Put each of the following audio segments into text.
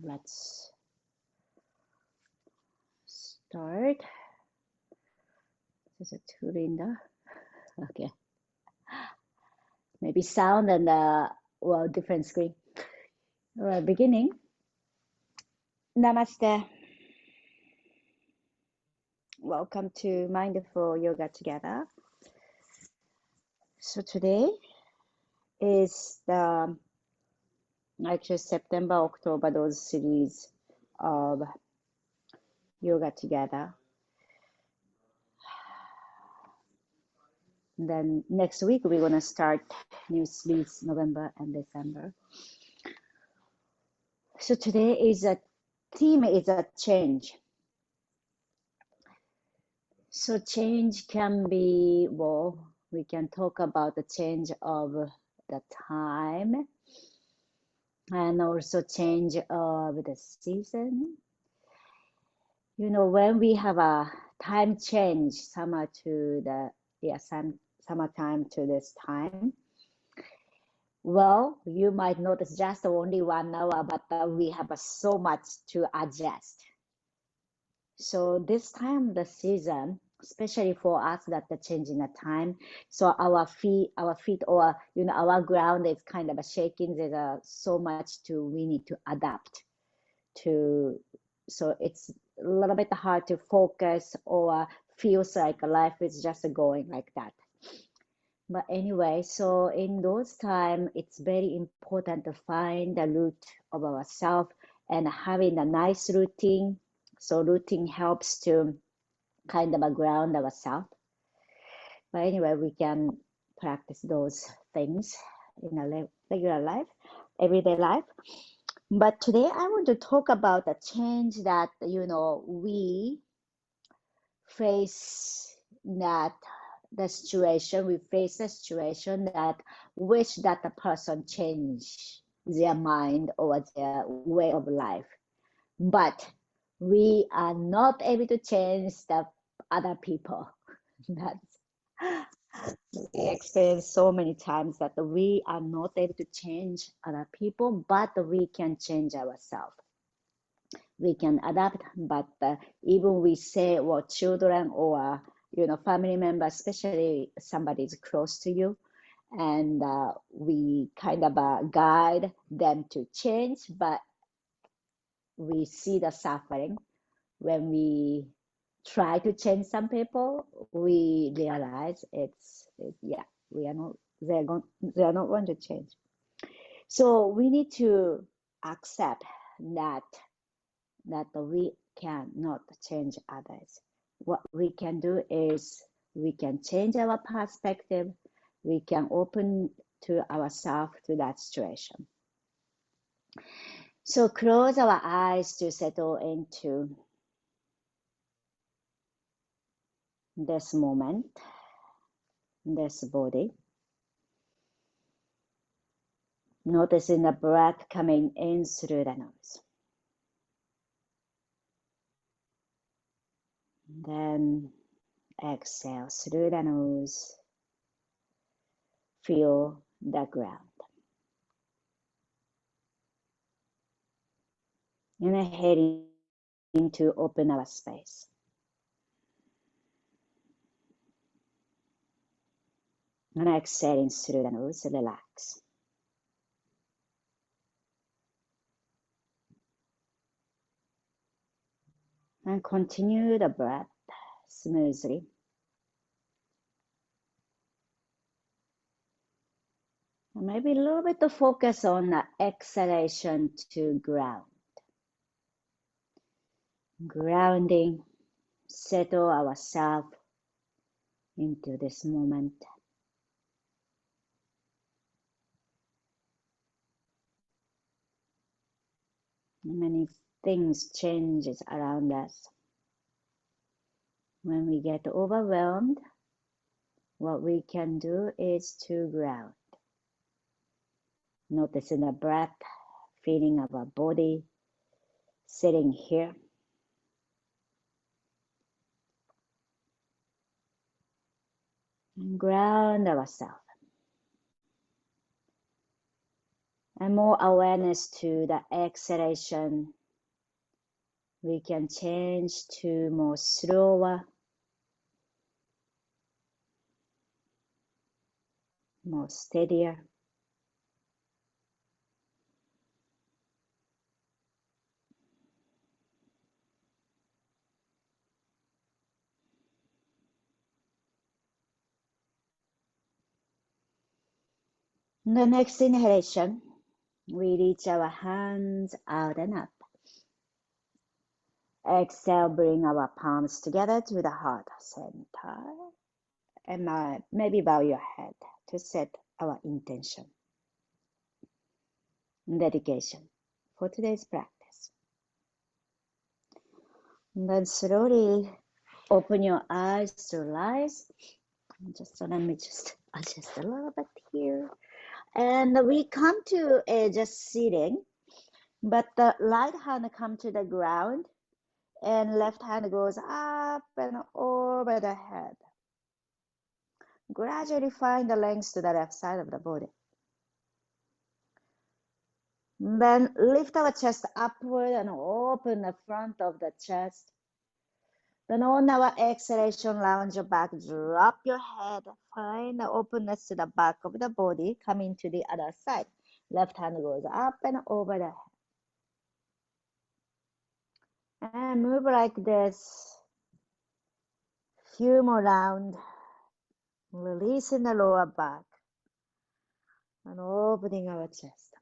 let's start. This is too Linda. Okay. Maybe sound and well, different screen. All right, beginning. Namaste. Welcome to Mindful Yoga Together. So today is the actually September, October, those series of Yoga Together. Then next week we're gonna start new series, November and December. So today is a theme is a change. So change can be, well, we can talk about the change of the time and also change of the season. You know, when we have a time change, summer to the summertime to this time, well, you might notice just only 1 hour, but we have so much to adjust. So this time the season, especially for us that the change in the time, so our feet or our ground is kind of shaking. There's so much we need to adapt to. So it's a little bit hard to focus or feels like life is just going like that. But anyway, so in those times, it's very important to find the root of ourselves and having a nice routine. So routine helps to kind of ground ourselves. But anyway, we can practice those things in a regular life, everyday life. But today I want to talk about the change that, we face that we face a situation that wish that the person change their mind or their way of life. But we are not able to change the other people. That's we experience so many times that we are not able to change other people, but we can change ourselves. We can adapt, but even we say, well, children or family members, especially somebody is close to you, and we kind of guide them to change, but we see the suffering when we try to change some people. We realize we are not they are not going to change. So we need to accept that we cannot change others. What we can do is we can change our perspective. We can open to ourselves to that situation. So close our eyes to settle into this moment, this body. Noticing the breath coming in through the nose. Then exhale through the nose. Feel the ground. Inhaling to open our space. And exhaling through the nose, relax. And continue the breath smoothly. And maybe a little bit of focus on the exhalation to ground. Grounding, settle ourselves into this moment. Many things changes around us. When we get overwhelmed, what we can do is to ground. Noticing the breath, feeling our body, sitting here. And ground ourselves. And more awareness to the exhalation We can change to more slower, more steadier. The next inhalation, we reach our hands out and up. Exhale, bring our palms together to the heart center. And maybe bow your head to set our intention, dedication for today's practice. And then slowly open your eyes to rise. Let me just adjust a little bit here. And we come to just sitting, but the right hand come to the ground and left hand goes up and over the head. Gradually find the length to the left side of the body. Then lift our chest upward and open the front of the chest. Then on our exhalation, lounge your back, drop your head, find the openness to the back of the body, coming to the other side. Left hand goes up and over the head. And move like this. Few more rounds. Releasing the lower back and opening our chest.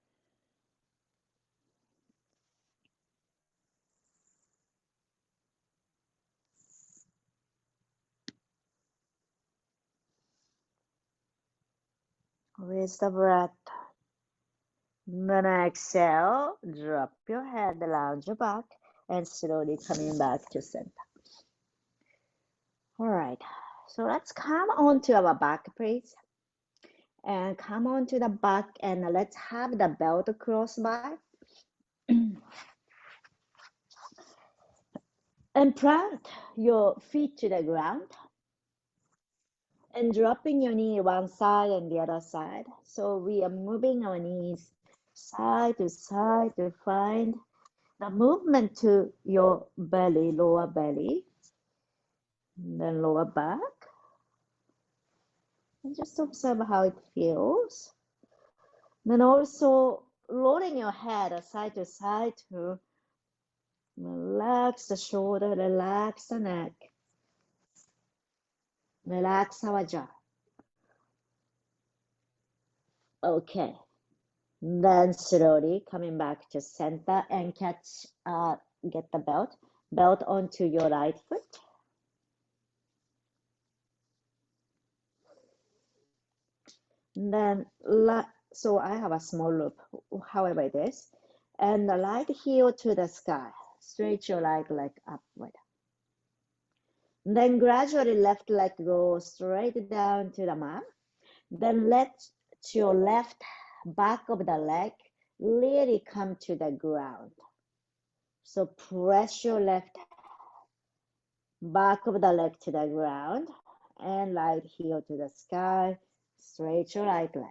With the breath. Then exhale, drop your head, lounge your back, and slowly coming back to center. All right, so let's come onto our back, please. And come onto the back, and let's have the belt cross by. And plant your feet to the ground. And dropping your knee one side and the other side. So we are moving our knees side to find the movement to your belly, lower belly, then lower back. And just observe how it feels. Then also rolling your head side to side to relax the shoulder, relax the neck, relax our jaw. Okay. Then slowly coming back to center and get the belt onto your right foot. Then, so I have a small loop, however it is. And the right heel to the sky. Straight your right leg upward. Then gradually left leg go straight down to the mat. Then let your left back of the leg really come to the ground. So press your left back of the leg to the ground and right heel to the sky. Straight your right leg.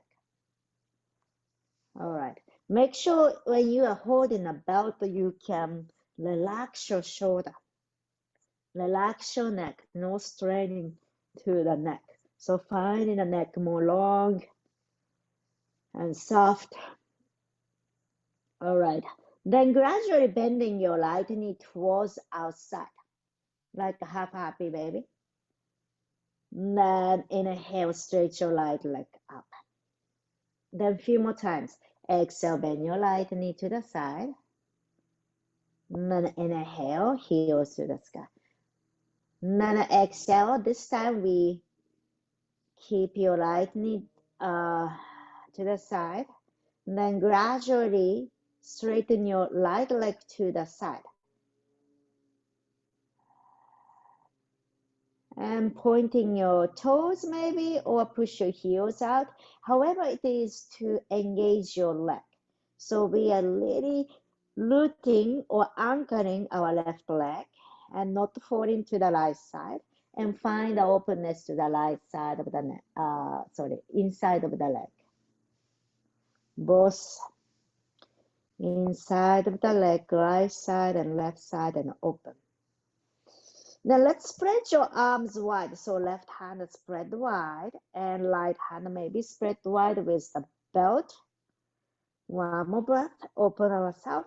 All right. Make sure when you are holding a belt, you can relax your shoulder. Relax your neck. No straining to the neck. So finding the neck more long and soft. All right. Then gradually bending your right knee towards outside, like a half happy baby. Then inhale, stretch your right leg up. Then a few more times. Exhale, bend your right knee to the side. Then inhale, heels to the sky. Then exhale. This time we keep your right knee to the side. Then gradually straighten your right leg to the side. And pointing your toes maybe, or push your heels out. However it is to engage your leg. So we are really rooting or anchoring our left leg and not falling to the right side, and find the openness to the right side of the neck, inside of the leg. Both Inside of the leg, right side and left side, and open. Now let's spread your arms wide. So left hand spread wide and right hand maybe spread wide with the belt. One more breath, open ourselves.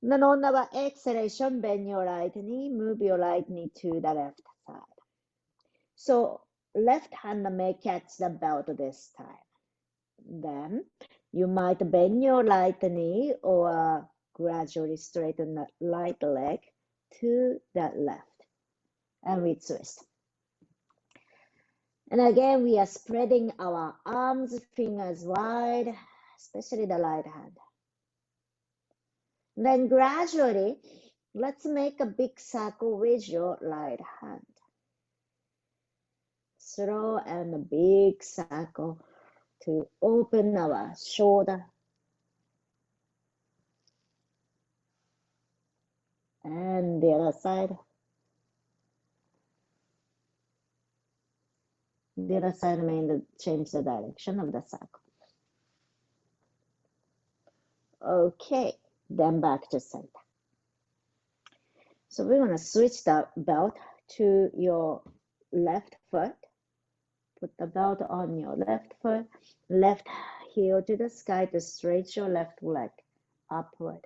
Then on our exhalation, bend your right knee, move your right knee to the left side. So left hand may catch the belt this time. Then you might bend your right knee or gradually straighten the right leg to the left and we twist. And again, we are spreading our arms, fingers wide, especially the right hand. Then gradually, let's make a big circle with your right hand. Slow and a big circle to open our shoulder. And the other side. The other side means change the direction of the circle. Okay, then back to center. So we're going to switch the belt to your left foot. Put the belt on your left foot, left heel to the sky to stretch your left leg upward.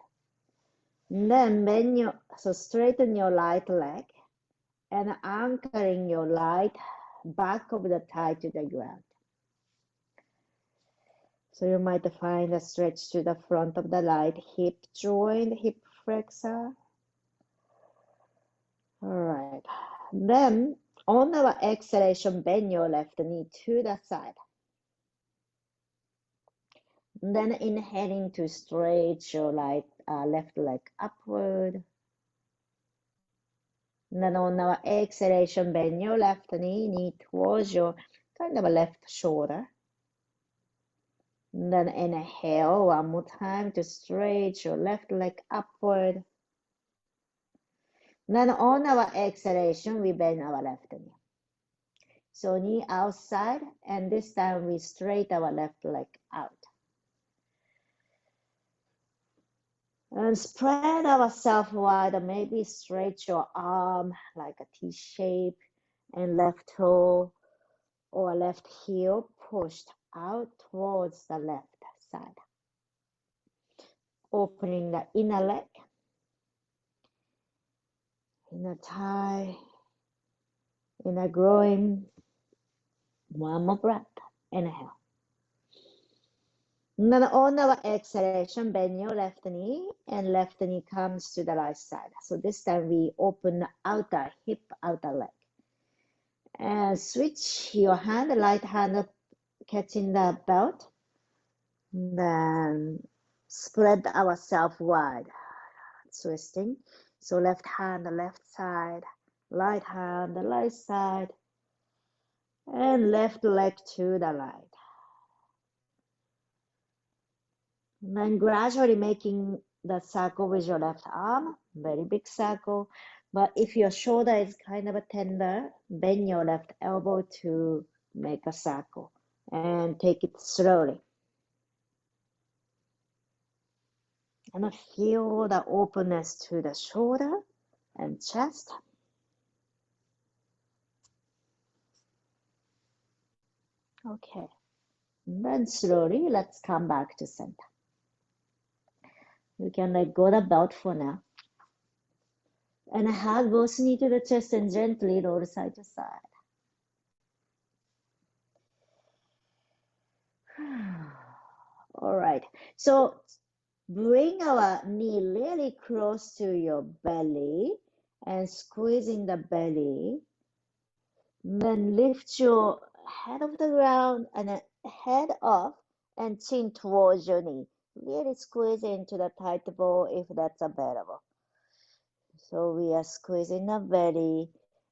And then straighten your right leg and anchoring your right back of the thigh to the ground. So you might find a stretch to the front of the right hip joint, hip flexor. All right. Then on our exhalation, bend your left knee to the side. Then inhaling to stretch your left leg upward. Then on our exhalation, bend your left knee towards your kind of a left shoulder. Then inhale one more time to stretch your left leg upward. Then on our exhalation, we bend our left knee. So knee outside, and this time we straight our left leg out. And spread ourselves wide, maybe stretch your arm like a T shape, and left toe or left heel pushed out towards the left side. Opening the inner leg, inner thigh, inner groin. One more breath, inhale. And then on our exhalation, bend your left knee and left knee comes to the right side. So this time we open the outer hip, outer leg. And switch your hand, right hand catching the belt. Then spread ourselves wide, twisting. So left hand, the left side, right hand, the right side, and left leg to the right. And then gradually making the circle with your left arm, very big circle. But if your shoulder is kind of a tender, bend your left elbow to make a circle and take it slowly. And feel the openness to the shoulder and chest. Okay, and then slowly let's come back to center. You can let go the belt for now. And hug both knee to the chest and gently roll side to side. All right, so bring our knee really close to your belly and squeezing the belly. Then lift your head off the ground and head off and chin towards your knee. Really squeeze into the tight ball if that's available. So we are squeezing the belly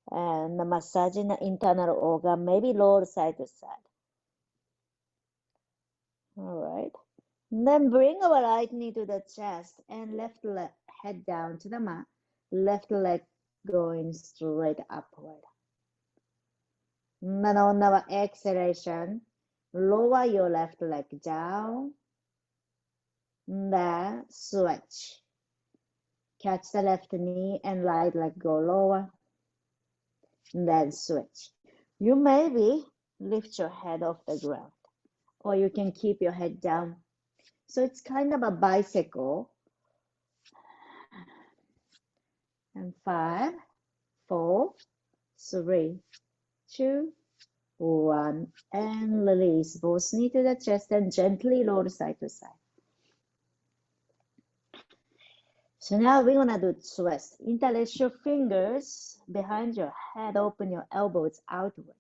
and massaging the internal organ, maybe roll side to side. All right. Then bring our right knee to the chest and left leg head down to the mat. Left leg going straight upward. Then on our exhalation, lower your left leg down Then switch. Catch the left knee and right leg go lower. Then switch. You maybe lift your head off the ground, or you can keep your head down. So it's kind of a bicycle. And 5, 4, 3, 2, 1, and release both knee to the chest and gently roll side to side. So now we're gonna do twist. Interlace your fingers behind your head, open your elbows outward.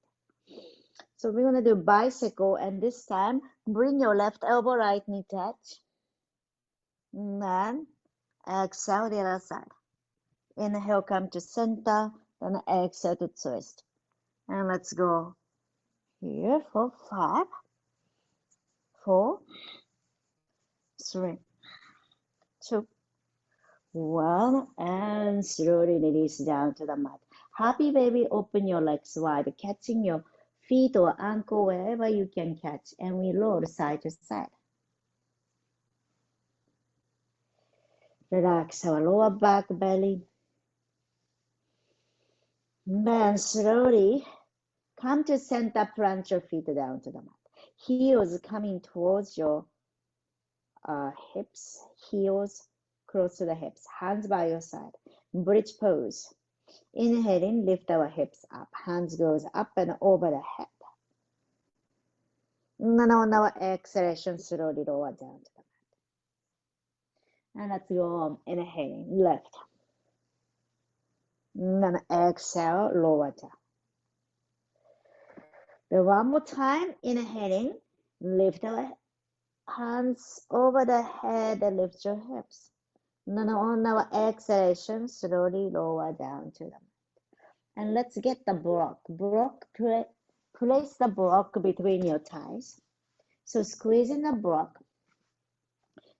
So we're gonna do bicycle, and this time bring your left elbow, right knee touch. And then exhale the other side. Inhale, come to center, then exhale to twist. And let's go here for 5, 4, 3, 2, 1, and slowly release down to the mat. Happy baby, open your legs wide, catching your feet or ankle wherever you can catch, and we roll side to side. Relax our lower back, belly. Then slowly come to center, plant your feet down to the mat. Heels coming towards your hips, heels close to the hips, hands by your side. Bridge pose. Inhaling, lift our hips up. Hands goes up and over the head. And on our exhalation, slowly lower down to the mat. And let's go on. Inhaling, lift. And then exhale, lower down. Then one more time, inhaling, lift our hands over the head and lift your hips. And then on our exhalation, slowly lower down to the mat. And let's get the block. Place the block between your thighs. So squeezing the block.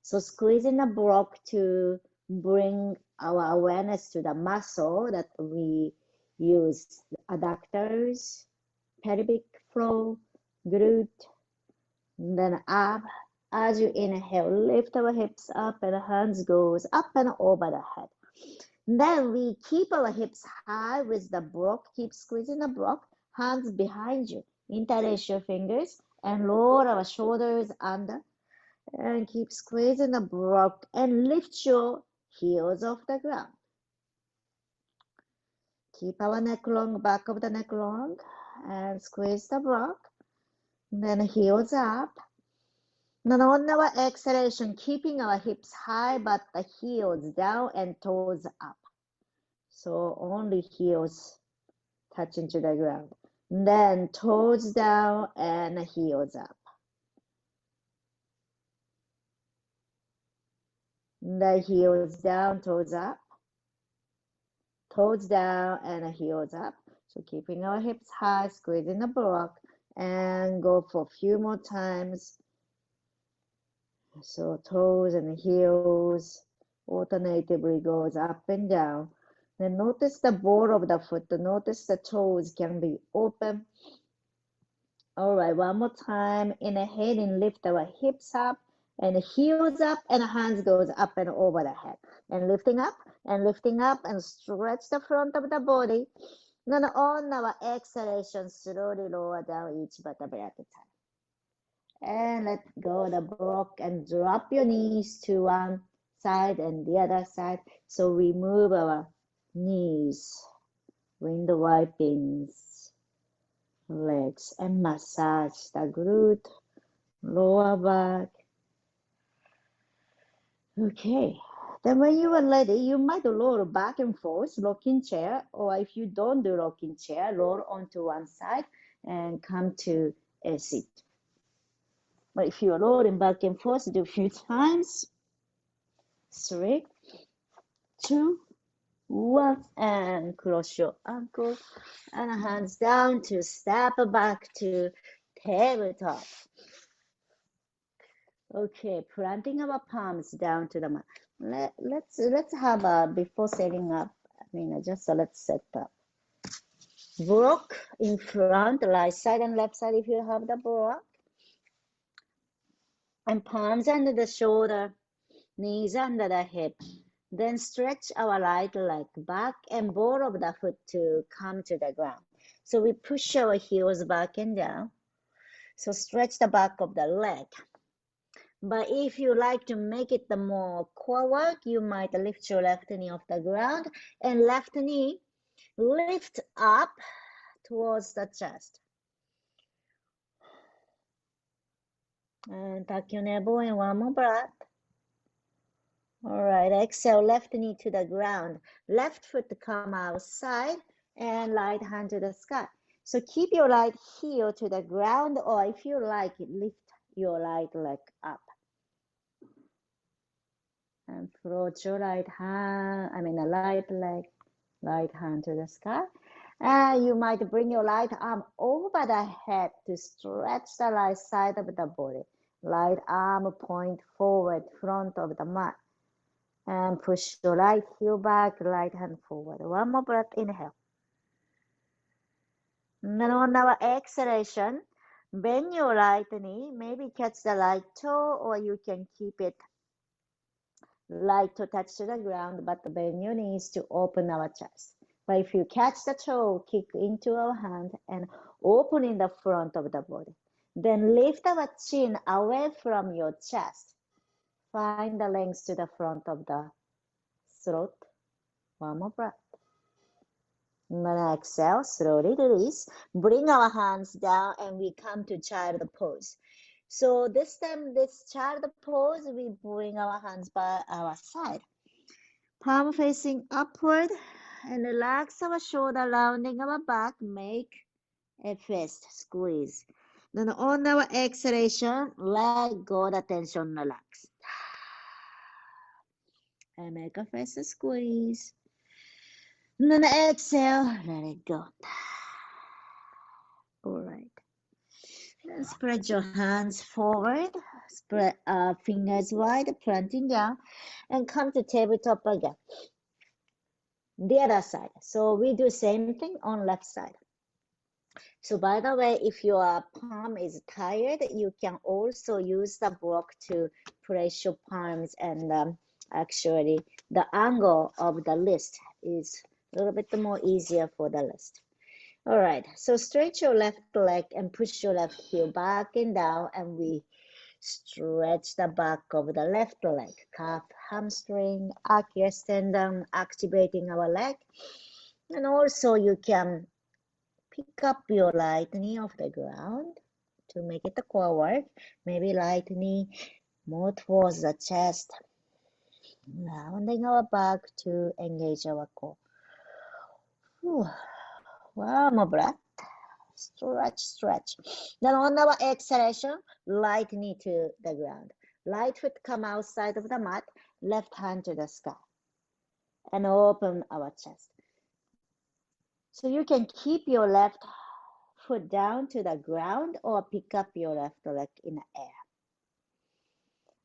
So squeezing the block to bring our awareness to the muscle that we use, adductors, pelvic floor, glute, then up. As you inhale, lift our hips up and hands goes up and over the head. Then we keep our hips high with the block, keep squeezing the block, hands behind you. Interlace your fingers and lower our shoulders under and keep squeezing the block and lift your heels off the ground. Keep our neck long, back of the neck long, and squeeze the block. Then heels up. Then on our exhalation, keeping our hips high, but the heels down and toes up. So only heels touching to the ground. Then toes down and heels up. The heels down, toes up. Toes down and heels up. So keeping our hips high, squeezing the block, and go for a few more times. So toes and heels alternatively goes up and down. Then notice the ball of the foot. Notice the toes can be open. All right, one more time. Inhaling, lift our hips up and heels up and hands goes up and over the head. And lifting up and stretch the front of the body. Then on our exhalation, slowly lower down each vertebra at a time. And let go the block and drop your knees to one side and the other side. So we move our knees, window wipings, legs, and massage the glute, lower back. Okay. Then when you are ready, you might roll back and forth, rocking chair, or if you don't do rocking chair, roll onto one side and come to a seat. But if you're rolling back and forth, do a few times. 3, 2, 1, and cross your ankle and hands down to step back to tabletop. Okay, planting our palms down to the mat. Let's have a before setting up. Let's set up. Block in front, right side and left side if you have the block. And palms under the shoulder. Knees under the hip. Then stretch our right leg back and ball of the foot to come to the ground. So we push our heels back and down. So stretch the back of the leg. But if you like to make it the more core work, you might lift your left knee off the ground and left knee lift up towards the chest. And tuck your navel in one more breath. All right, exhale, left knee to the ground. Left foot to come outside and right hand to the sky. So keep your right heel to the ground, or if you like, lift your right leg up. And float your right leg, right hand to the sky. And you might bring your right arm over the head to stretch the right side of the body. Right arm point forward, front of the mat. And push your right heel back, right hand forward. One more breath, inhale. And then on our exhalation, bend your right knee, maybe catch the right toe, or you can keep it right toe touch to the ground, but bend your knees to open our chest. But if you catch the toe, kick into our hand and open in the front of the body. Then lift our chin away from your chest. Find the length to the front of the throat. One more breath. And then exhale, slowly release. Bring our hands down and we come to child pose. So this time, this child pose, we bring our hands by our side. Palm facing upward and relax our shoulder, rounding our back. Make a fist squeeze. Then on our exhalation, let go the tension, relax. And make a fist squeeze. And then exhale, let it go. All right. Then spread your hands forward. Spread fingers wide, planting down, and come to tabletop again. The other side. So we do same thing on left side. So by the way, if your palm is tired, you can also use the block to place your palms, and actually the angle of the wrist is a little bit more easier for the wrist. All right, so stretch your left leg and push your left heel back and down, and we stretch the back of the left leg, calf, hamstring, Achilles tendon, activating our leg. And also you can pick up your right knee off the ground to make it a core work. Maybe right knee more towards the chest, rounding our back to engage our core. Whew. One more breath. Stretch, stretch. Then on our exhalation, right knee to the ground. Right foot come outside of the mat, left hand to the sky. And open our chest. So you can keep your left foot down to the ground or pick up your left leg in the air.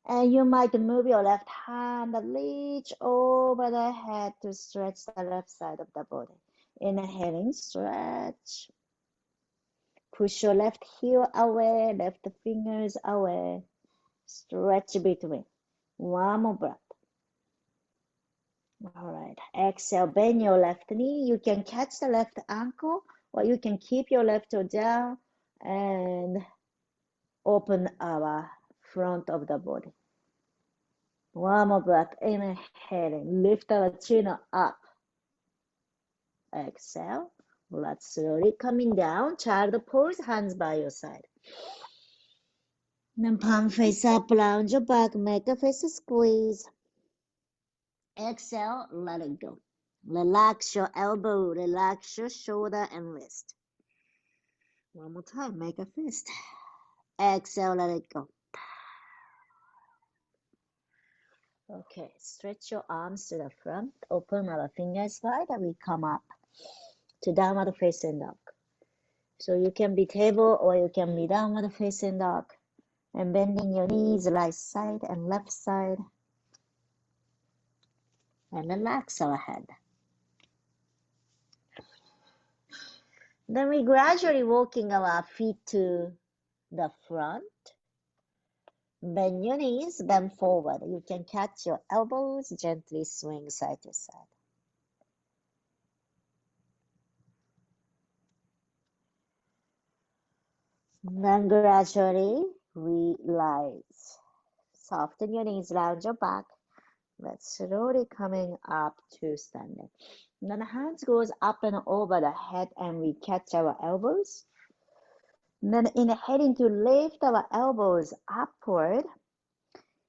And you might move your left hand, reach over the head to stretch the left side of the body. Inhaling, stretch. Push your left heel away, left fingers away. Stretch between. One more breath. All right. Exhale, bend your left knee. You can catch the left ankle, or you can keep your left toe down and open our front of the body. One more breath. Inhaling. Lift our chin up. Exhale. Let's slowly coming down. Child pose, hands by your side. Then palm face up, round your back, make a face squeeze. Exhale, let it go. Relax your elbow, relax your shoulder and wrist. One more time, make a fist. Exhale, let it go. Okay, stretch your arms to the front, open our fingers wide, and we come up to downward facing dog. So you can be table or you can be downward facing dog, and bending your knees right side and left side, and relax our head. Then we gradually walking our feet to the front. Bend your knees, bend forward. You can catch your elbows, gently swing side to side. Then gradually release. Soften your knees, round your back. Let's slowly coming up to standing. Then the hands goes up and over the head and we catch our elbows. Then inhaling to lift our elbows upward.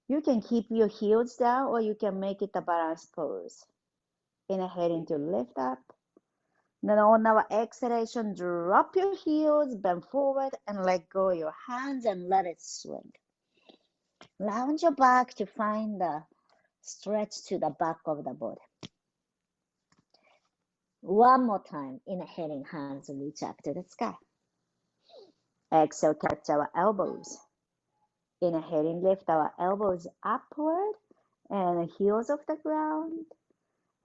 You can keep your heels down or you can make it a balance pose. Inhaling to lift up. Then on our exhalation, drop your heels, bend forward and let go your hands and let it swing. Lounge your back to find the stretch to the back of the body. One more time, inhaling, hands reach up to the sky. Exhale, catch our elbows. Inhaling, lift our elbows upward and heels off the ground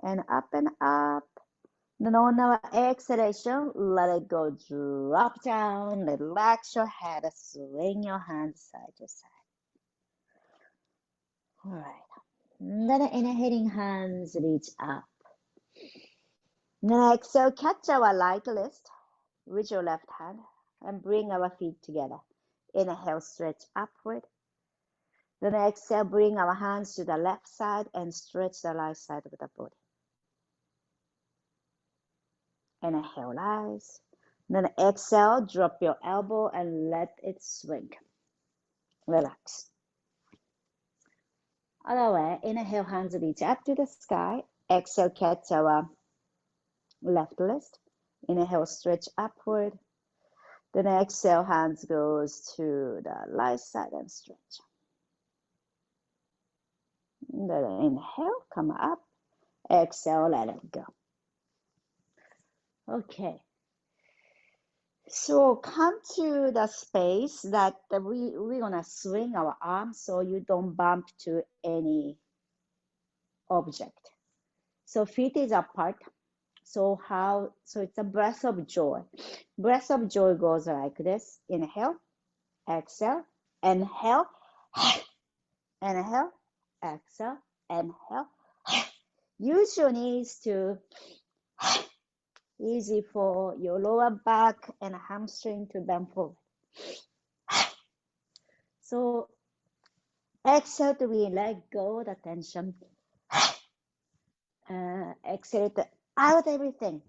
and up and up. Then on our exhalation, let it go, drop down, relax your head, swing your hands side to side. All right. Then inhaling, hands reach up. Then exhale, catch our right wrist with your left hand and bring our feet together. Inhale, stretch upward. Then exhale, bring our hands to the left side and stretch the right side of the body. Inhale, rise. Then exhale, drop your elbow and let it swing. Relax. Other way, inhale, hands reach up to the sky. Exhale, catch our left wrist. Inhale, stretch upward. Then exhale, hands goes to the right side and stretch. Then inhale, come up. Exhale, let it go. Okay. So come to the space that we're gonna swing our arms so you don't bump to any object. So feet is apart. So it's a breath of joy. Breath of joy goes like this. Inhale, exhale, inhale, inhale, exhale, inhale. Use your knees to easy for your lower back and hamstring to bend forward. So exhale to we let go the tension. Exhale to out everything.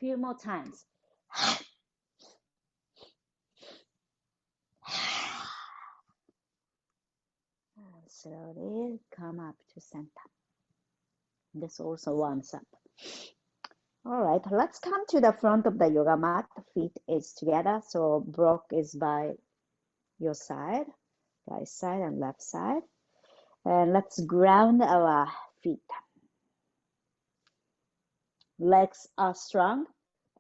Few more times. Slowly come up to center. This also warms up. All right, let's come to the front of the yoga mat. Feet is together, so block is by your side, right side and left side. And let's ground our feet. Legs are strong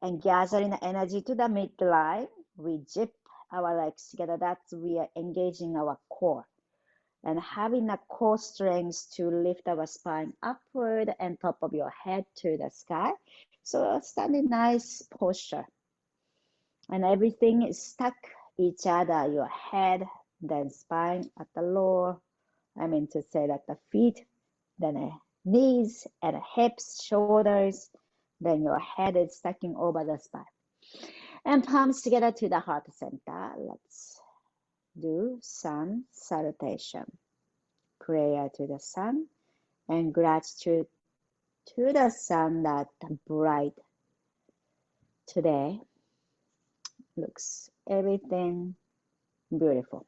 and gathering energy to the midline. We zip our legs together. That's we are engaging our core. And having a core strength to lift our spine upward and top of your head to the sky. So standing nice posture. And everything is stuck each other, your head, then spine at the lower. I mean to say that the feet, then knees and hips, shoulders, then your head is stacking over the spine. And palms together to the heart center. Let's do sun salutation. Prayer to the sun and gratitude to the sun that bright today. Looks everything beautiful.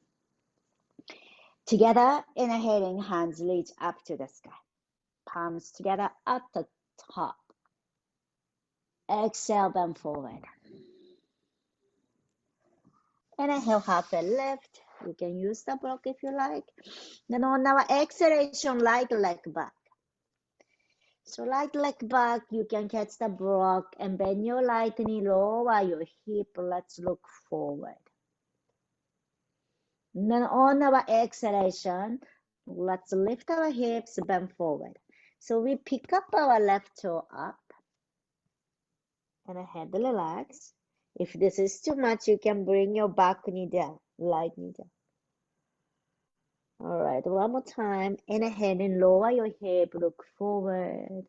Together, inhaling, hands reach up to the sky. Palms together at the top. Exhale, bend forward. Inhale, halfway lift. You can use the block if you like. Then on our exhalation, right leg back. So right leg back, you can catch the block and bend your right knee, lower your hip. Let's look forward. And then on our exhalation, let's lift our hips, bend forward. So we pick up our left toe up and head relax. If this is too much, you can bring your back knee down, light knee down. All right, one more time. Inhale and lower your hip, look forward.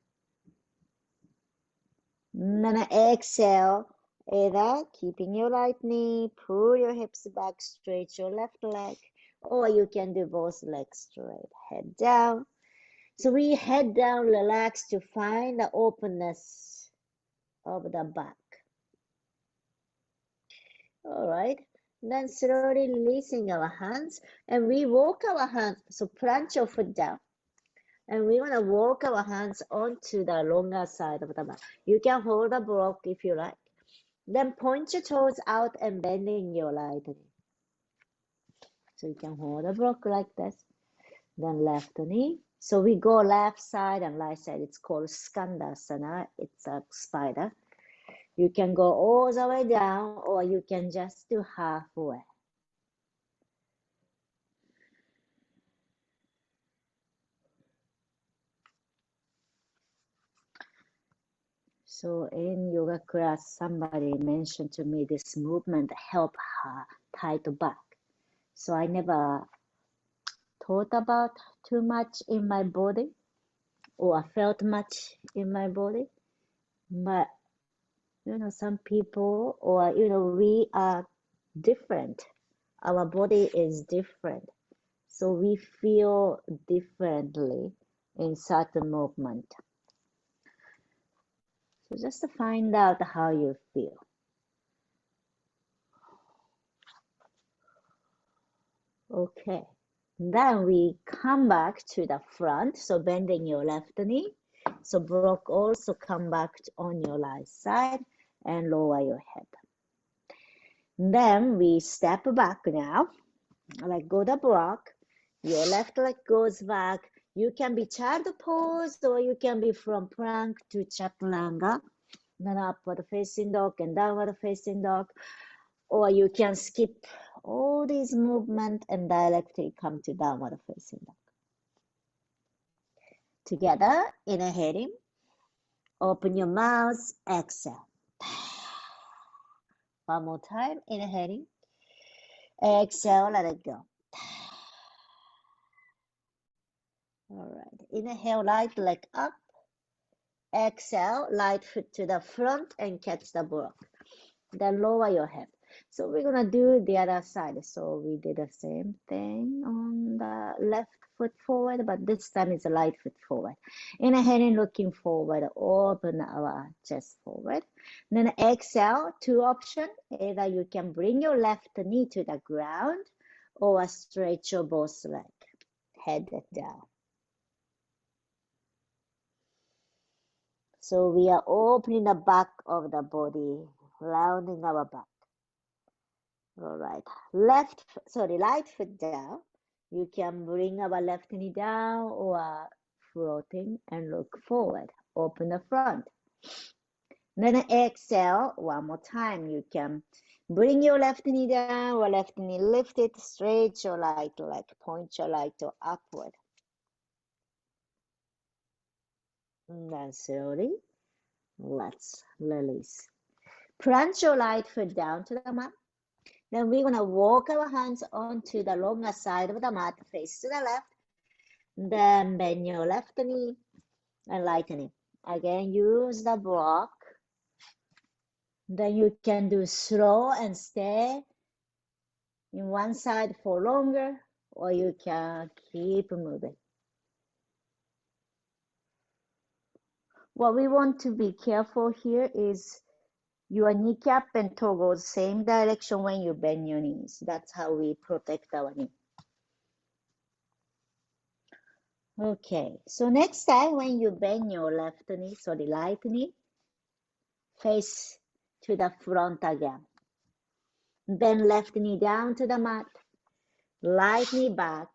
And then exhale, either keeping your right knee, pull your hips back, stretch your left leg, or you can do both legs straight. Head down. So we head down, relax to find the openness of the back. All right. Then slowly releasing our hands, and we walk our hands. So plant your foot down. And we want to walk our hands onto the longer side of the mat. You can hold a block if you like. Then point your toes out and bending your right knee. So you can hold a block like this. Then left knee. So we go left side and right side. It's called Skandasana. It's a spider. You can go all the way down, or you can just do halfway. So in yoga class, somebody mentioned to me this movement help her tight back. So I never thought about too much in my body or felt much in my body. But, some people or, we are different. Our body is different. So we feel differently in certain movement. So just to find out how you feel. Okay. Then we come back to the front. So bending your left knee. So block also come back on your right side and lower your head. Then we step back now. Like go the block. Your left leg goes back. You can be child pose or you can be from plank to chaturanga. Then upward facing dog and downward facing dog. Or you can skip all these movements and directly come to downward facing dog. Together, inhaling. Open your mouth, exhale. One more time, inhaling. Exhale, let it go. All right, inhale, right leg up. Exhale, right foot to the front and catch the block. Then lower your head. So we're gonna do the other side. So we did the same thing on the left foot forward, but this time it's the right foot forward. Inhaling, looking forward, open our chest forward. Then exhale, two options. Either you can bring your left knee to the ground or stretch your both legs, head down. So we are opening the back of the body, rounding our back. All right, right foot down. You can bring our left knee down or floating and look forward. Open the front. Then exhale one more time. You can bring your left knee down or left knee lifted, stretch your right leg, point your right toe upward. And then slowly, let's release. Plant your right foot down to the mat. Then we're going to walk our hands onto the longer side of the mat, face to the left. Then bend your left knee and right knee. Again, use the block. Then you can do slow and stay in one side for longer, or you can keep moving. What we want to be careful here is your kneecap and toe goes same direction when you bend your knees. That's how we protect our knee. Okay, so next time when you bend your left knee, right knee, face to the front again. Bend left knee down to the mat, right knee back.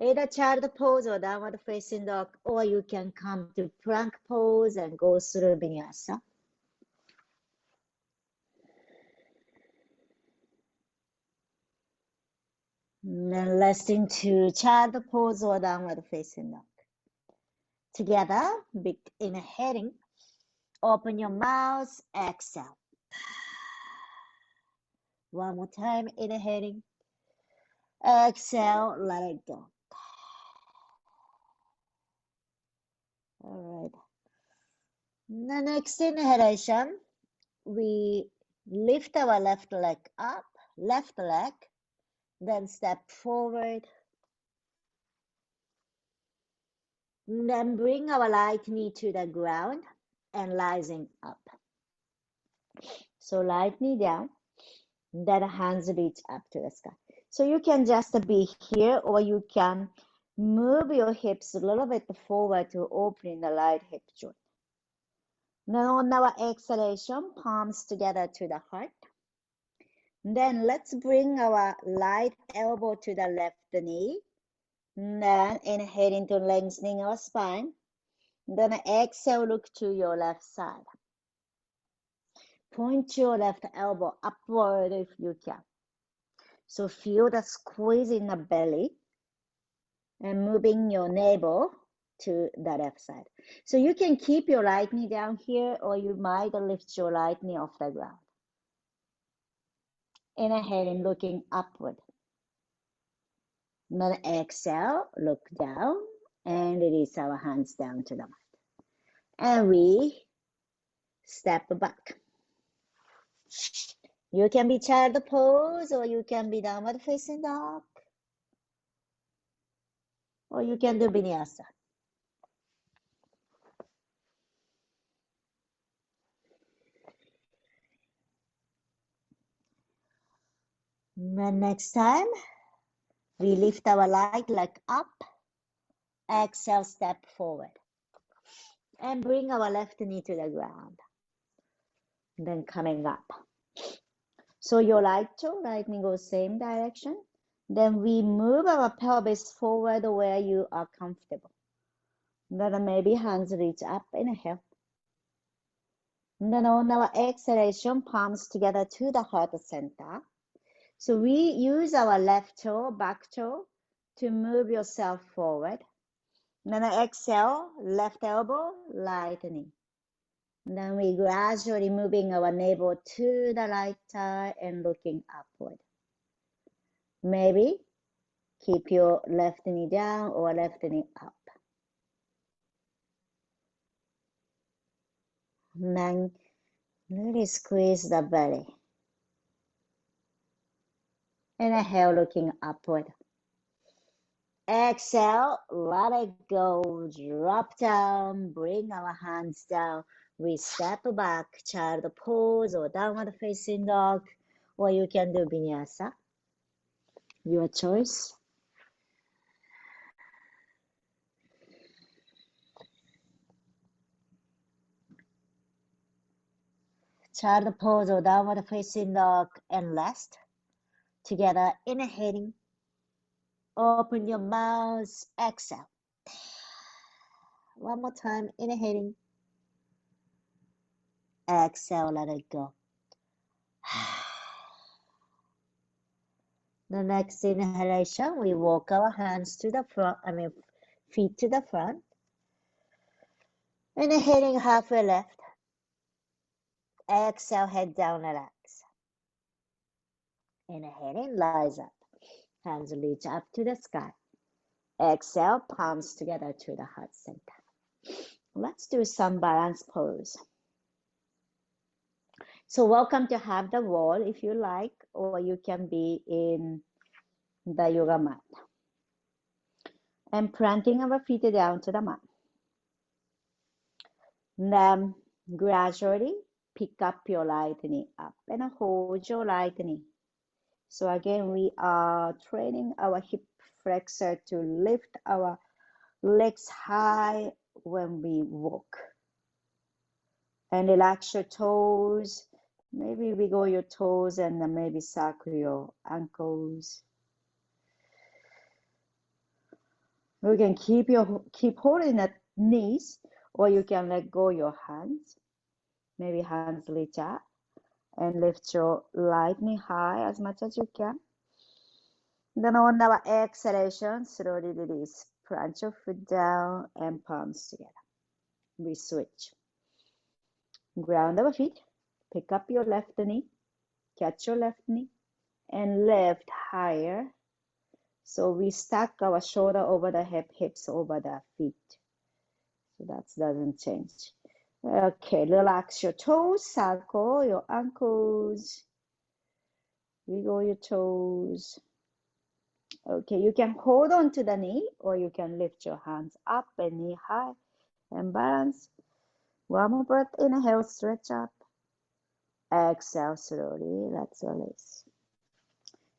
Either child pose or downward facing dog, or you can come to plank pose and go through vinyasa. And then resting to child pose or downward facing dog. Together, big inhaling. Open your mouth, exhale. One more time, inhaling. Exhale, let it go. All right. The next inhalation, we lift our left leg up, left leg, then step forward. Then bring our right knee to the ground and rising up. So right knee down, then hands reach up to the sky. So you can just be here, or you can move your hips a little bit forward to open the right hip joint. Now on our exhalation, palms together to the heart. Then let's bring our right elbow to the left knee. Then inhale into lengthening our spine. Then exhale, look to your left side. Point your left elbow upward if you can. So feel the squeeze in the belly and moving your navel to the left side. So you can keep your right knee down here, or you might lift your right knee off the ground. Inhaling, looking upward. Then exhale, look down, and release our hands down to the mat. And we step back. You can be child pose, or you can be downward facing dog, or you can do vinyasa. Then next time, we lift our right leg up, exhale, step forward, and bring our left knee to the ground. Then coming up. So your right toe, right knee goes same direction. Then we move our pelvis forward where you are comfortable. Then maybe hands reach up, inhale. And then on our exhalation, palms together to the heart center. So we use our left toe, back toe, to move yourself forward. Then exhale, left elbow, right knee. Then we gradually moving our navel to the right side and looking upward. Maybe keep your left knee down or left knee up. And then really squeeze the belly. Inhale, looking upward. Exhale, let it go, drop down, bring our hands down. We step back, child pose or downward facing dog, or you can do vinyasa. Your choice. Child pose or downward facing dog and rest. Together, inhaling. Open your mouth, exhale. One more time, inhaling. Exhale, let it go. The next inhalation, we walk our hands to the front, feet to the front. Inhaling, halfway left. Exhale, head down, relax. Inhaling, rise up. Hands reach up to the sky. Exhale, palms together to the heart center. Let's do some balance pose. So welcome to have the wall if you like, or you can be in the yoga mat. And planting our feet down to the mat. Then gradually pick up your right knee up and hold your right knee. So again, we are training our hip flexor to lift our legs high when we walk. And relax your toes. Maybe wiggle your toes and then maybe circle your ankles. You can keep holding the knees, or you can let go your hands. Maybe hands reach up and lift your right knee high as much as you can. Then on our exhalation, slowly release. Plant your foot down and palms together. We switch. Ground our feet. Pick up your left knee. Catch your left knee. And lift higher. So we stack our shoulder over the hip, hips over the feet. So that doesn't change. Okay, relax your toes, circle your ankles, wiggle your toes. Okay, you can hold on to the knee or you can lift your hands up and knee high and balance. One more breath, inhale, stretch up. Exhale slowly, let's release.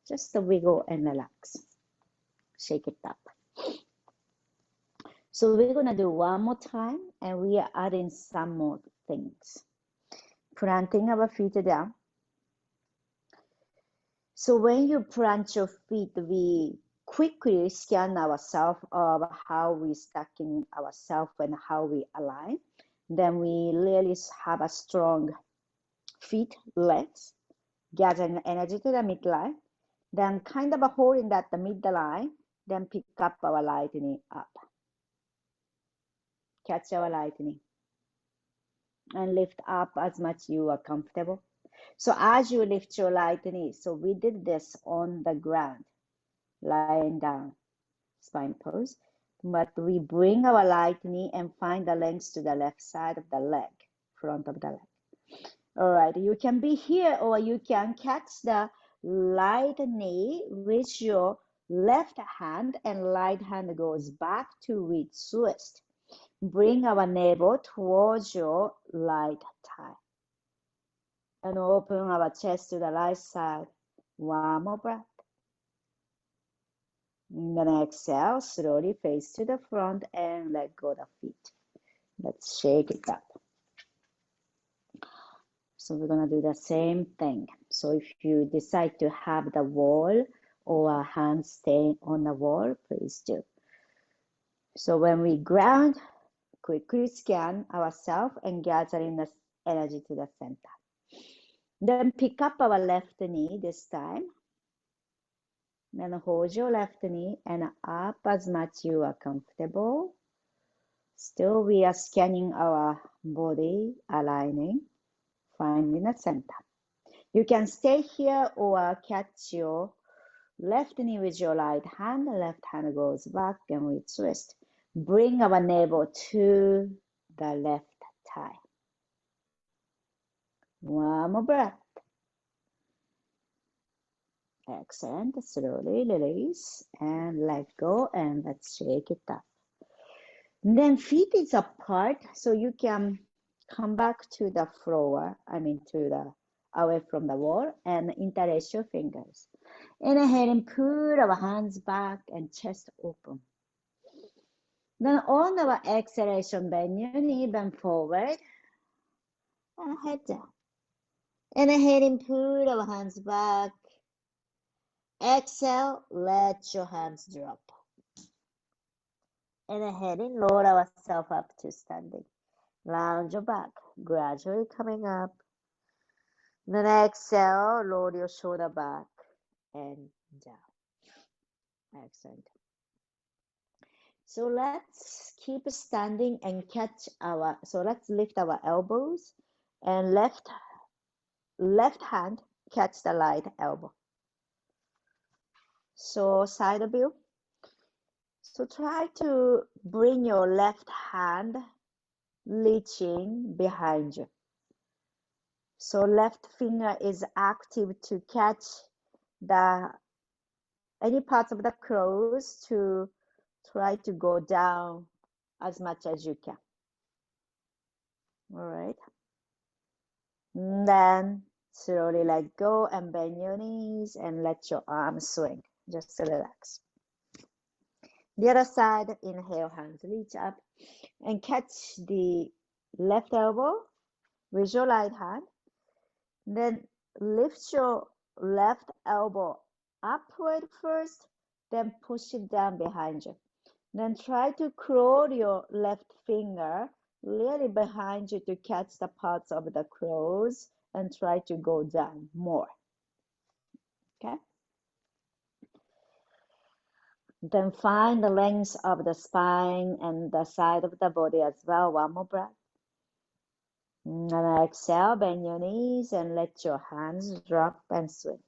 Just wiggle and relax. Shake it up. So we're gonna do one more time and we are adding some more things. Planting our feet down. So when you plant your feet, we quickly scan ourselves of how we stacking ourselves and how we align. Then we really have a strong feet, legs, gathering energy to the midline. Then kind of holding that the midline, then pick up our right knee up. Catch our right knee. And lift up as much you are comfortable. So as you lift your right knee, so we did this on the ground, lying down, spine pose. But we bring our right knee and find the length to the left side of the leg, front of the leg. All right, you can be here or you can catch the right knee with your left hand and right hand goes back to its twist. Bring our navel towards your right thigh. And open our chest to the right side. One more breath. And then exhale, slowly face to the front and let go of the feet. Let's shake it up. So we're gonna do the same thing. So if you decide to have the wall or a hand stay on the wall, please do. So when we ground, quickly scan ourselves and gather in the energy to the center. Then pick up our left knee this time. Then hold your left knee and up as much you are comfortable. Still we are scanning our body, aligning, finding the center. You can stay here or catch your left knee with your right hand. Left hand goes back and we twist. Bring our navel to the left thigh. One more breath. Excellent. Slowly release and let go and let's shake it up. And then feet is apart, so you can come back to the floor, away from the wall and interlace your fingers. Inhale and pull our hands back and chest open. Then on our exhalation, bend your knee, bend forward and head down. Inhale and pull our hands back. Exhale, let your hands drop. Inhale and lower ourselves up to standing. Lounge your back, gradually coming up. Then exhale, lower your shoulder back and down. Excellent. So let's keep standing and catch so let's lift our elbows and left hand catch the right elbow. So side view. So try to bring your left hand reaching behind you. So left finger is active to catch any parts of the clothes to try to go down as much as you can. All right. And then slowly let go and bend your knees and let your arms swing. Just relax. The other side, inhale, hands reach up and catch the left elbow with your right hand. Then lift your left elbow upward first, then push it down behind you. Then try to curl your left finger really behind you to catch the parts of the clothes and try to go down more. Okay? Then find the length of the spine and the side of the body as well. One more breath. And exhale, bend your knees and let your hands drop and swing.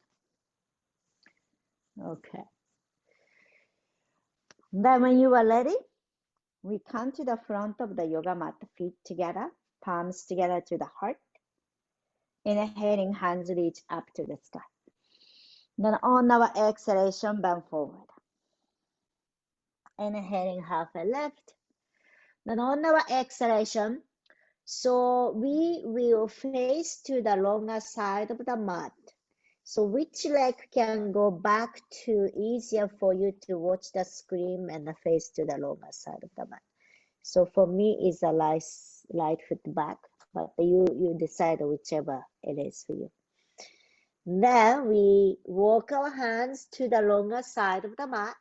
Okay. Then when you are ready, we come to the front of the yoga mat, feet together, palms together to the heart. Inhaling, hands reach up to the sky. Then on our exhalation, bend forward. Inhaling, half a left. Then on our exhalation, so we will face to the longer side of the mat. So which leg can go back to easier for you to watch the screen and face to the longer side of the mat. So for me, it's a right foot back, but you decide whichever it is for you. Then we walk our hands to the longer side of the mat.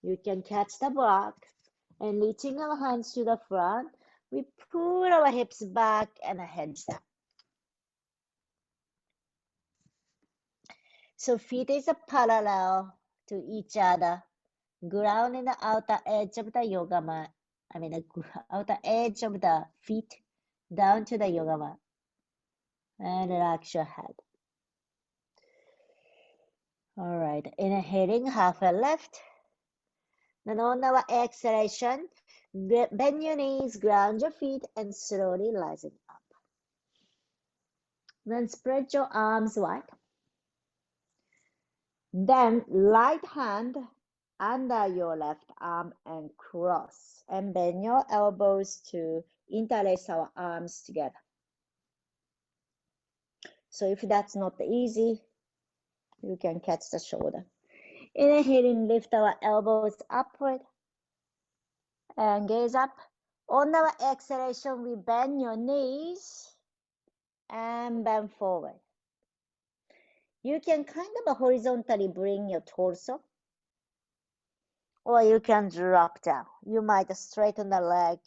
You can catch the block and reaching our hands to the front, we pull our hips back and heads down. So feet is parallel to each other. Ground in the outer edge of the yoga mat. The outer edge of the feet down to the yoga mat. And relax your head. All right, inhaling, half a left. Then on our exhalation, bend your knees, ground your feet, and slowly rising up. Then spread your arms wide. Then right hand under your left arm and cross. And bend your elbows to interlace our arms together. So if that's not easy, you can catch the shoulder. Inhaling, lift our elbows upward and gaze up. On our exhalation, we bend your knees and bend forward. You can kind of horizontally bring your torso, or you can drop down. You might straighten the leg,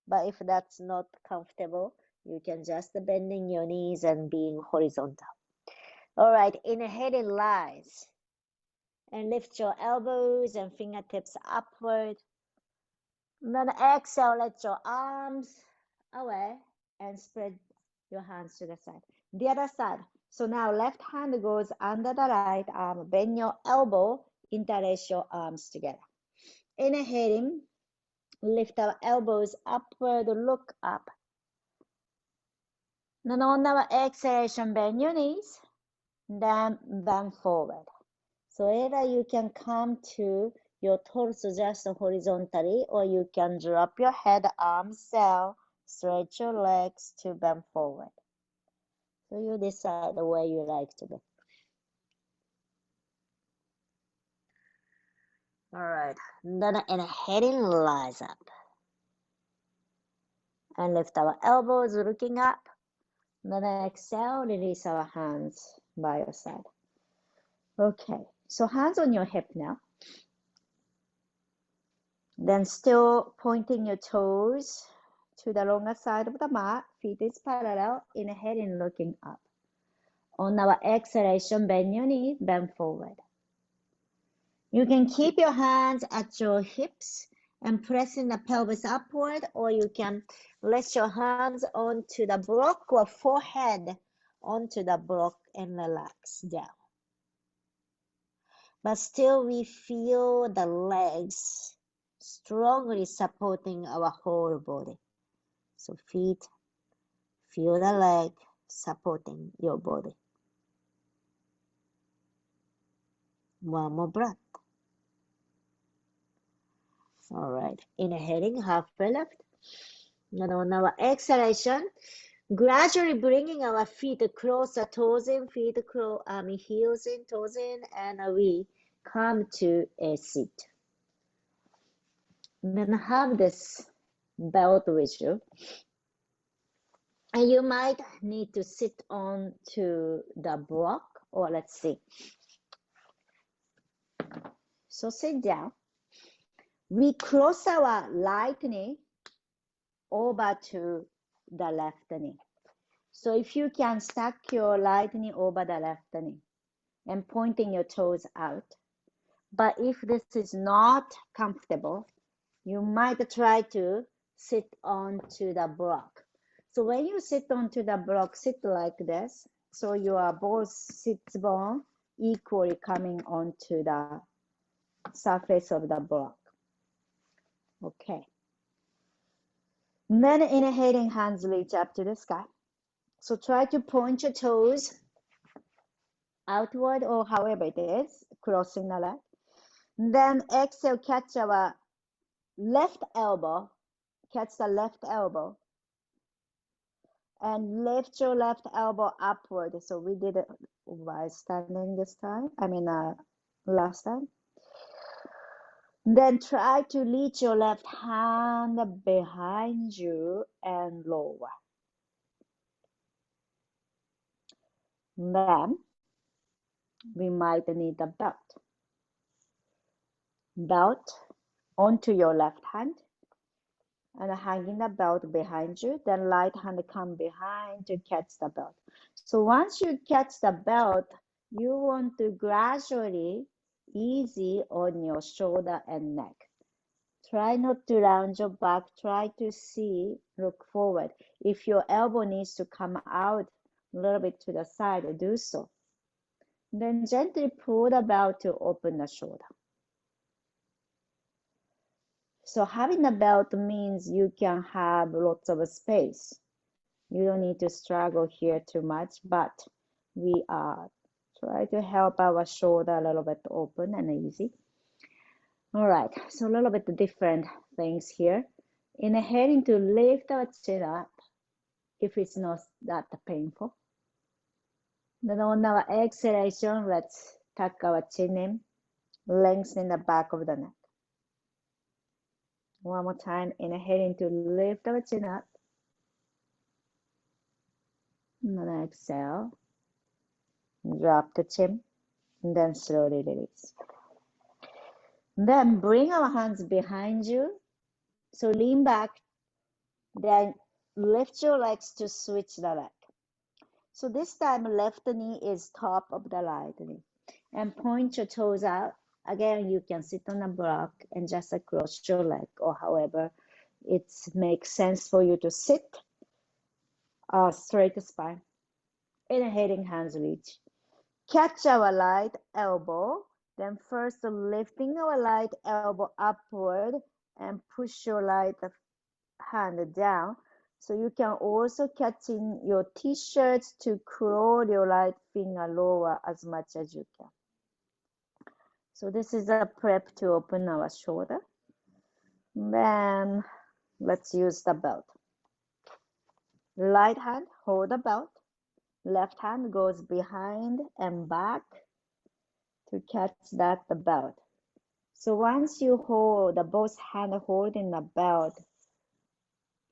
but if that's not comfortable, you can just bending your knees and being horizontal. All right, inhaling, rise. And lift your elbows and fingertips upward. And then exhale, let your arms away and spread your hands to the side. The other side. So now left hand goes under the right arm. Bend your elbow, interlace your arms together. Inhaling, lift our elbows upward, look up. Then on our exhalation, bend your knees, then bend forward. So either you can come to your torso just horizontally, or you can drop your head, arms down, stretch your legs to bend forward. So you decide where you like to go. All right, then inhaling, rise up. And lift our elbows, looking up. Then exhale, release our hands by your side. Okay, so hands on your hip now. Then still pointing your toes to the longer side of the mat, feet is parallel, inhaling, looking up. On our exhalation, bend your knees, bend forward. You can keep your hands at your hips and pressing the pelvis upward, or you can rest your hands onto the block or forehead onto the block and relax down. But still we feel the legs strongly supporting our whole body. So feet, feel the leg supporting your body. One more breath. All right, inhaling, halfway left. And on our exhalation, gradually bringing our feet closer, toes in, feet close, heels in, toes in, and we come to a seat. And then have this belt with you. And you might need to sit on to the block, or let's see. So sit down. We cross our right knee over to the left knee. So if you can stack your right knee over the left knee and pointing your toes out. But if this is not comfortable, you might try to sit on to the block. So when you sit onto the block, sit like this. So your both sits bone equally coming onto the surface of the block. Okay. And then inhaling, hands reach up to the sky. So try to point your toes outward or however it is, crossing the leg. Then exhale, catch our left elbow, catch the left elbow, and lift your left elbow upward. So we did it while standing this time, last time. Then try to reach your left hand behind you and lower. Then we might need a belt. Belt onto your left hand and hanging the belt behind you. Then right hand come behind to catch the belt. So once you catch the belt, you want to gradually easy on your shoulder and neck. Try not to round your back. Try to see, look forward. If your elbow needs to come out a little bit to the side, do so. Then gently pull the belt to open the shoulder. So having a belt means you can have lots of space. You don't need to struggle here too much, but we are try to help our shoulder a little bit open and easy. All right, so a little bit different things here. Inhaling to lift our chin up if it's not that painful. Then on our exhalation, let's tuck our chin in, lengthen the back of the neck. One more time, inhaling to lift our chin up. And then exhale, drop the chin, and then slowly release. Then bring our hands behind you. So lean back, then lift your legs to switch the leg. So this time, left knee is top of the right knee. And point your toes out. Again, you can sit on a block and just cross your leg, or however it makes sense for you to sit. Straight spine. Inhaling, hands reach. Catch our right elbow. Then first lifting our right elbow upward and push your right hand down. So you can also catch in your t-shirt to crawl your right finger lower as much as you can. So this is a prep to open our shoulder. Then let's use the belt. Right hand, hold the belt. Left hand goes behind and back to catch the belt. So once you hold both hand holding the belt,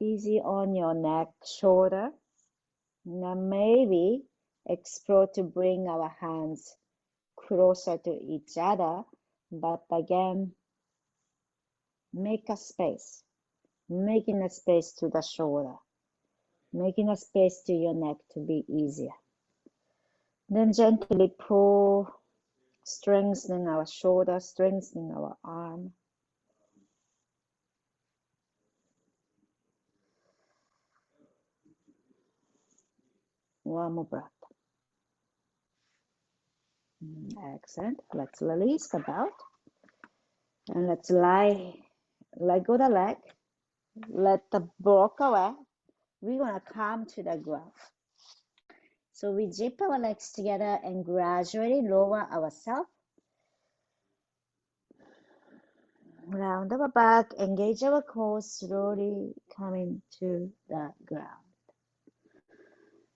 easy on your neck, shoulder. Now maybe explore to bring our hands closer to each other, but again, make a space, making a space to the shoulder, making a space to your neck to be easier. Then gently pull, strengthening our shoulder, strengthening our arm. One more breath. Excellent. Let's release the belt. And let's let go the leg. Let the block away. We're going to come to the ground. So we zip our legs together and gradually lower ourselves. Round our back, engage our core, slowly coming to the ground.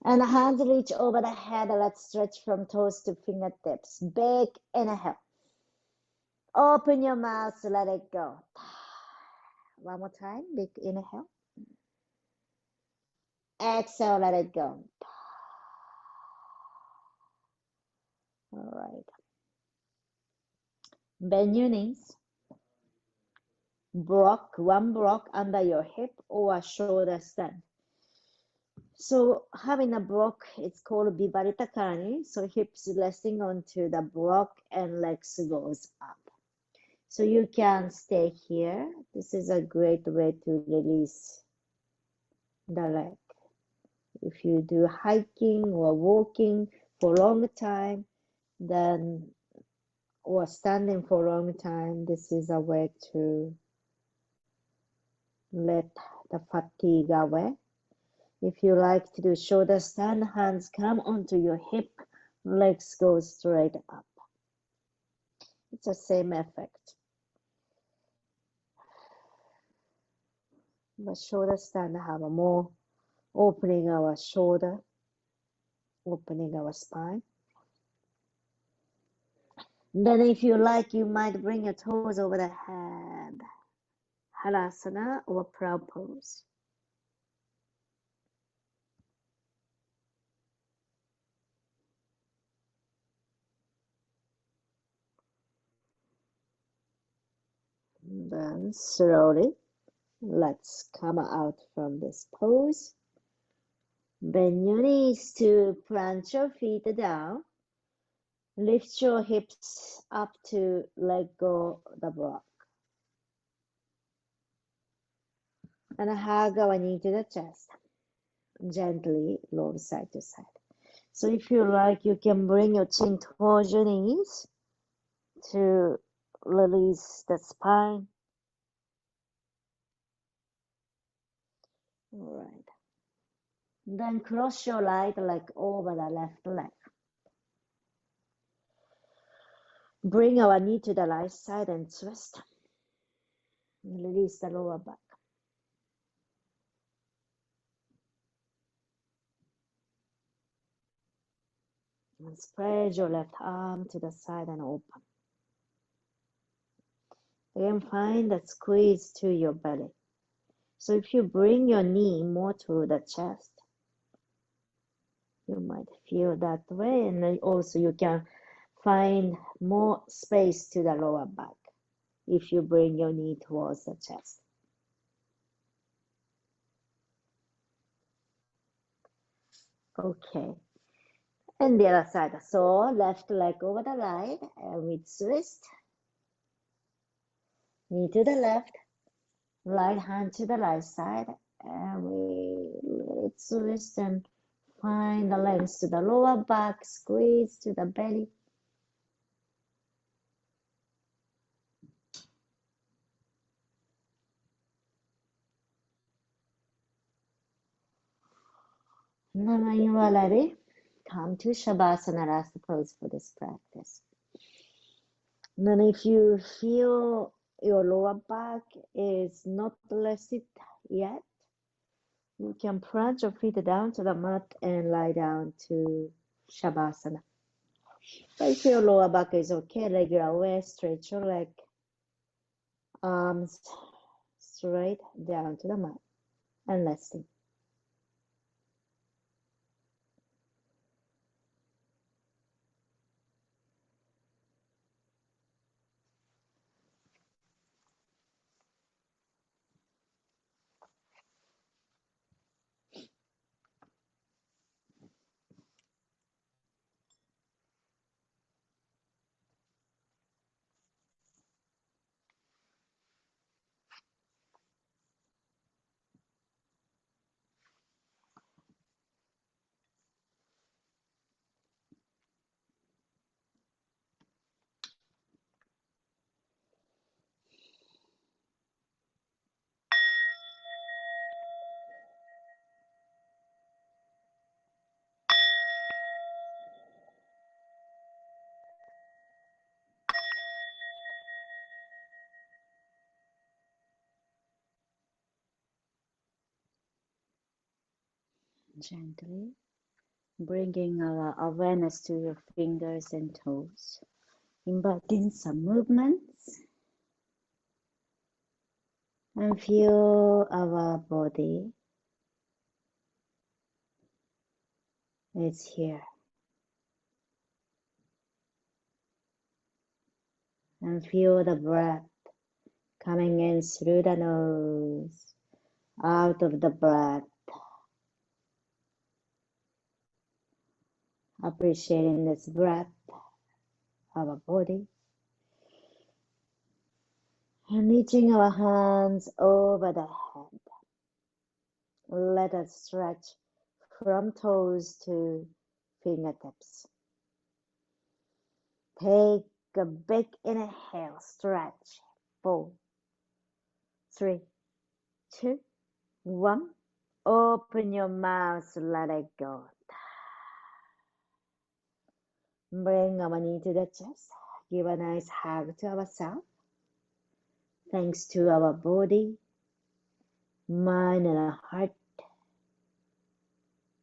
And hands reach over the head. Let's stretch from toes to fingertips. Big inhale. Open your mouth, let it go. One more time, big inhale. Exhale, let it go. All right. Bend your knees. One block under your hip or shoulder stand. So having a block, it's called bharatanatyam. So hips resting onto the block and legs goes up. So you can stay here. This is a great way to release the leg. If you do hiking or walking for a long time, then or standing for a long time, this is a way to let the fatigue away. If you like to do shoulder stand, hands come onto your hip, legs go straight up. It's the same effect. But shoulder stand have a more opening our shoulder, opening our spine. Then if you like, you might bring your toes over the head. Halasana or plow pose. Then slowly, let's come out from this pose. Bend your knees to plant your feet down. Lift your hips up to let go the block. And hug our knee to the chest. Gently roll side to side. So if you like, you can bring your chin towards your knees to release the spine. All right. Then cross your right leg over the left leg. Bring our knee to the right side and twist. Release the lower back. And spread your left arm to the side and open. Again, find that squeeze to your belly. So if you bring your knee more to the chest, you might feel that way. And then also you can find more space to the lower back if you bring your knee towards the chest. Okay. And the other side. So left leg over the right and we twist. Knee to the left, right hand to the right side, and we twist and find the length to the lower back, squeeze to the belly. Now when you are ready, come to Shavasana, last pose for this practice. And then if you feel your lower back is not rested yet, you can plant your feet down to the mat and lie down to Shavasana. But if your lower back is okay, regular way, stretch your leg, arms straight down to the mat and resting. Gently bringing our awareness to your fingers and toes, inviting some movements, and feel our body is here. And feel the breath coming in through the nose, out of the breath. Appreciating this breath, our body. And reaching our hands over the head. Let us stretch from toes to fingertips. Take a big inhale, stretch. 4, 3, 2, 1. Open your mouth, let it go. Bring our knee to the chest. Give a nice hug to ourselves. Thanks to our body, mind, and our heart,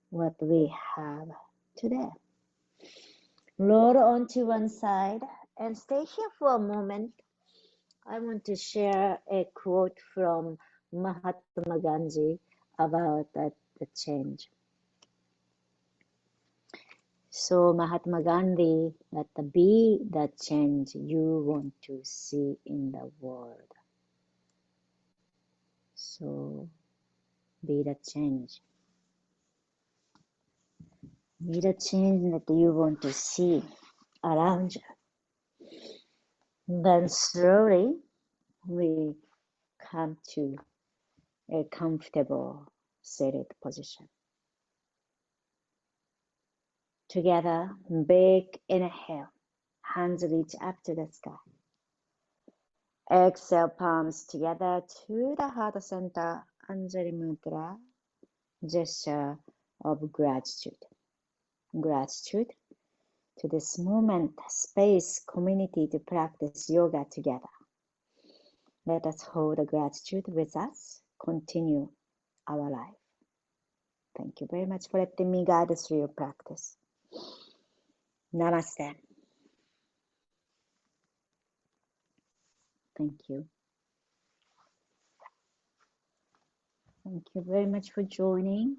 what we have today. Roll onto one side and stay here for a moment. I want to share a quote from Mahatma Gandhi about the change. So Mahatma Gandhi, that be the change you want to see in the world. So be the change. Be the change that you want to see around you. Then slowly we come to a comfortable seated position. Together, big inhale, hands reach up to the sky. Exhale, palms together to the heart center, Anjali Mudra, gesture of gratitude. Gratitude to this moment, space, community to practice yoga together. Let us hold the gratitude with us, continue our life. Thank you very much for letting me guide us through your practice. Namaste. Thank you. Thank you very much for joining.